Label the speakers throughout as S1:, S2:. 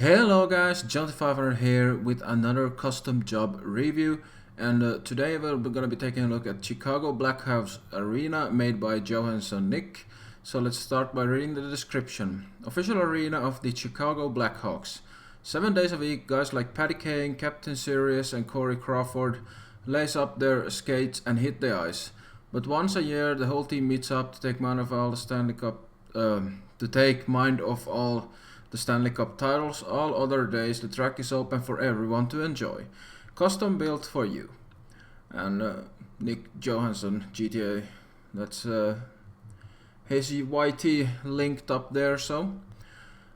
S1: Hello guys, Johanssonnick here with another custom job review, and today we're going to be taking a look at Chicago Blackhawks arena made by Johanssonnick. So let's start by reading the description. Official arena of the Chicago Blackhawks. 7 days a week, guys like Patty Kane, Captain Sirius and Corey Crawford lace up their skates and hit the ice. But once a year the whole team meets up to take mind of all the Stanley Cup the Stanley Cup titles. All other days the track is open for everyone to enjoy. Custom built for you. And Nick Johansson, GTA. That's his YT linked up there. So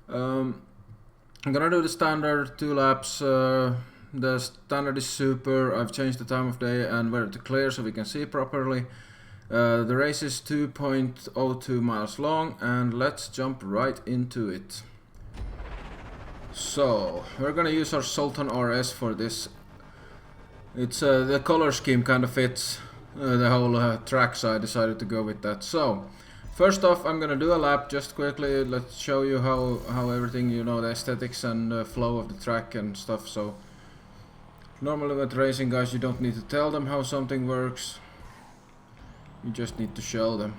S1: I'm gonna do the standard 2 laps. The standard is super. I've changed the time of day and where to clear so we can see properly. The race is 2.02 miles long, and let's jump right into it. So we're gonna use our Sultan RS for this. It's the color scheme kind of fits the whole track, so I decided to go with that. So first off, I'm gonna do a lap just quickly. Let's show you how everything, you know, the aesthetics and the flow of the track and stuff. So normally with racing guys, you don't need to tell them how something works. You just need to show them.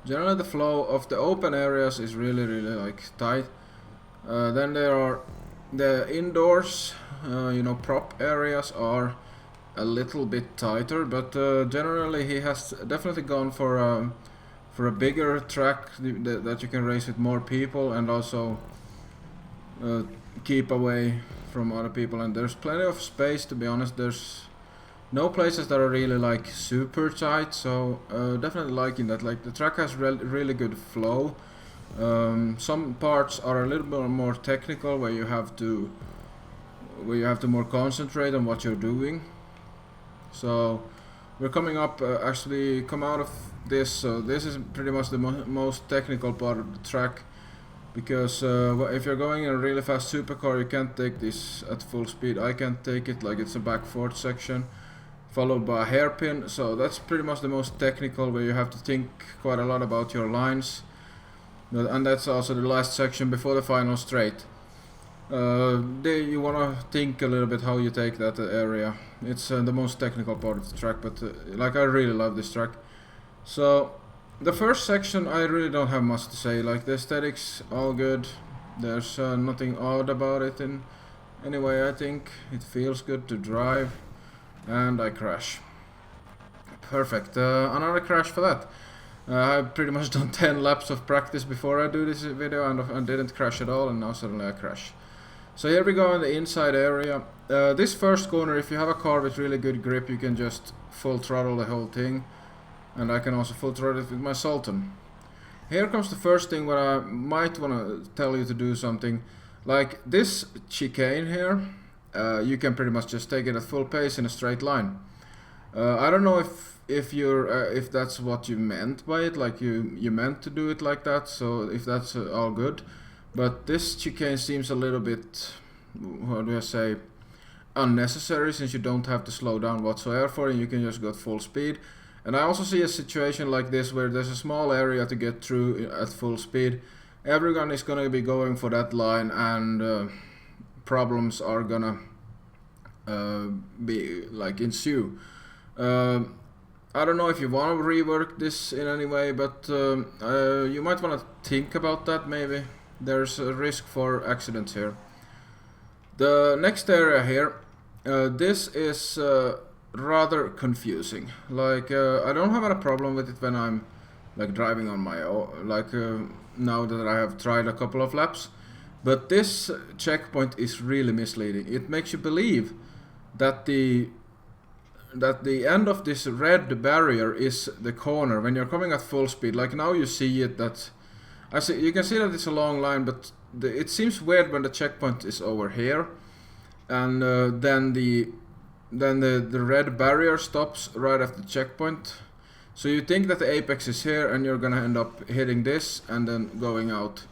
S1: Generally the flow of the open areas is really like tight. Then there are the indoors, you know, prop areas are a little bit tighter, but generally he has definitely gone for a bigger track that you can race with more people and also keep away from other people. And there's plenty of space, to be honest. There's no places that are really like super tight, so definitely liking that. Like the track has really good flow. Some parts are a little bit more technical, where you have to more concentrate on what you're doing. So we're coming up, actually come out of this. So this is pretty much the most technical part of the track, because if you're going in a really fast supercar, you can't take this at full speed. I can't take it, like it's a back fourth section followed by a hairpin, so that's pretty much the most technical, where you have to think quite a lot about your lines. And that's also the last section before the final straight. You want to think a little bit how you take that area. It's the most technical part of the track, but like I really love this track. So the first section I really don't have much to say. Like the aesthetics, all good. There's nothing odd about it in any way. I think it feels good to drive. And I crash. Perfect. Another crash for that. I've pretty much done 10 laps of practice before I do this video, and I didn't crash at all, and now suddenly I crash. So here we go in the inside area. This first corner, if you have a car with really good grip, you can just full throttle the whole thing. And I can also full throttle it with my Sultan. Here comes the first thing where I might want to tell you to do something. Like this chicane here. You can pretty much just take it at full pace in a straight line. I don't know if that's what you meant by it, like you meant to do it like that, so if that's all good. But this chicane seems a little bit, how do I say, unnecessary, since you don't have to slow down whatsoever for it, and you can just go at full speed. And I also see a situation like this where there's a small area to get through at full speed. Everyone is gonna be going for that line, and problems are gonna be like ensue. I don't know if you want to rework this in any way, but you might want to think about that. Maybe there's a risk for accidents here. The next area here, this is rather confusing. Like I don't have a problem with it when I'm like driving on my own, like now that I have tried a couple of laps. But this checkpoint is really misleading. It makes you believe that the end of this red barrier is the corner when you're coming at full speed. Like now you see it, you can see that it's a long line, but it seems weird when the checkpoint is over here, and then the red barrier stops right after the checkpoint. So you think that the apex is here, and you're gonna end up hitting this and then going out.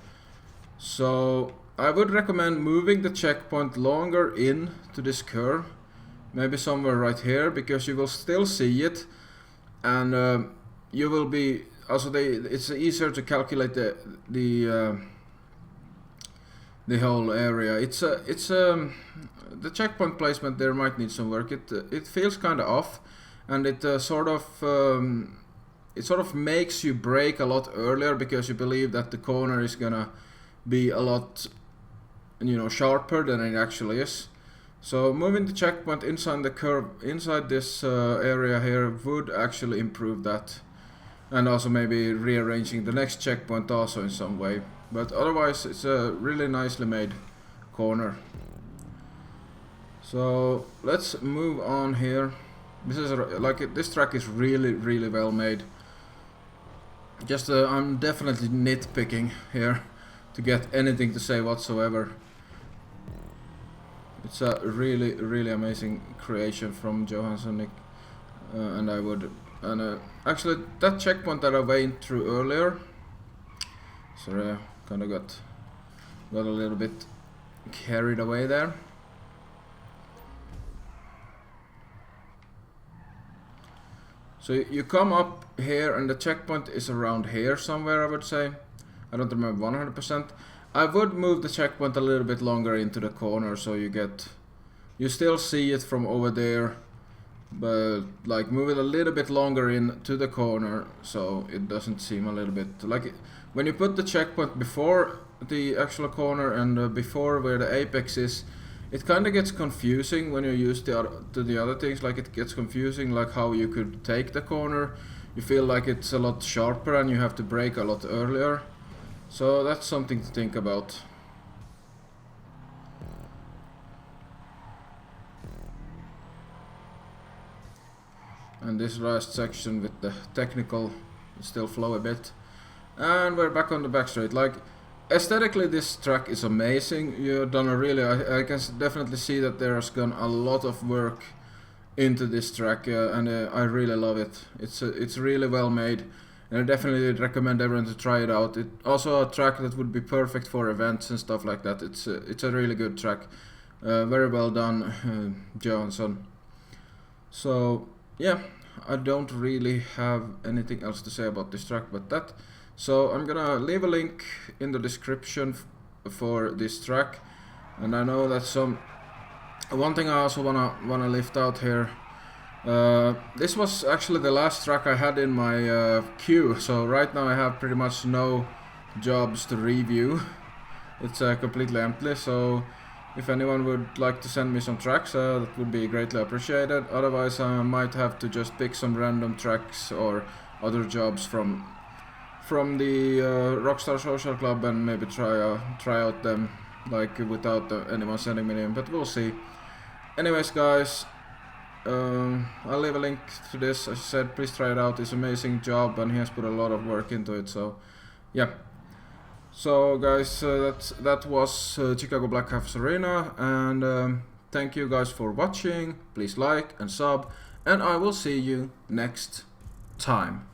S1: So I would recommend moving the checkpoint longer in to this curve, maybe somewhere right here, because you will still see it, and you will be also it's easier to calculate the whole area. It's the checkpoint placement there might need some work. It feels kind of off, and it sort of makes you brake a lot earlier because you believe that the corner is gonna be a lot, you know, sharper than it actually is. So moving the checkpoint inside the curve, inside this area here, would actually improve that, and also maybe rearranging the next checkpoint also in some way. But otherwise, it's a really nicely made corner. So let's move on here. This is like this track is really well made. Just I'm definitely nitpicking here to get anything to say whatsoever. It's a really amazing creation from Johanssonnick, and actually that checkpoint that I went through earlier. Sorry, I kind of got a little bit carried away there. So you come up here, and the checkpoint is around here somewhere, I would say. I don't remember 100%. I would move the checkpoint a little bit longer into the corner, so you still see it from over there, but like move it a little bit longer into the corner, so it doesn't seem a little bit like when you put the checkpoint before the actual corner and before where the apex is. It kind of gets confusing when you use the other things. Like it gets confusing, like how you could take the corner. You feel like it's a lot sharper and you have to brake a lot earlier. So that's something to think about. And this last section with the technical still flow a bit. And we're back on the back straight. Like, aesthetically, this track is amazing. You've done a really, I can definitely see that there's gone a lot of work into this track, and I really love it. It's really well made, and I definitely recommend everyone to try it out. It's also a track that would be perfect for events and stuff like that. It's a really good track, very well done, Johansson. So yeah, I don't really have anything else to say about this track but that. So I'm gonna leave a link in the description for this track, and I know that one thing I also wanna lift out here. This was actually the last track I had in my queue, so right now I have pretty much no jobs to review. It's completely empty. So if anyone would like to send me some tracks, that would be greatly appreciated. Otherwise, I might have to just pick some random tracks or other jobs from the Rockstar Social Club and maybe try out them, like without anyone sending me in, but we'll see. Anyways, guys, I'll leave a link to this. As I said, please try it out. It's an amazing job, and he has put a lot of work into it. So yeah. So guys, that was Chicago Blackhawks Arena, and thank you guys for watching. Please like and sub, and I will see you next time.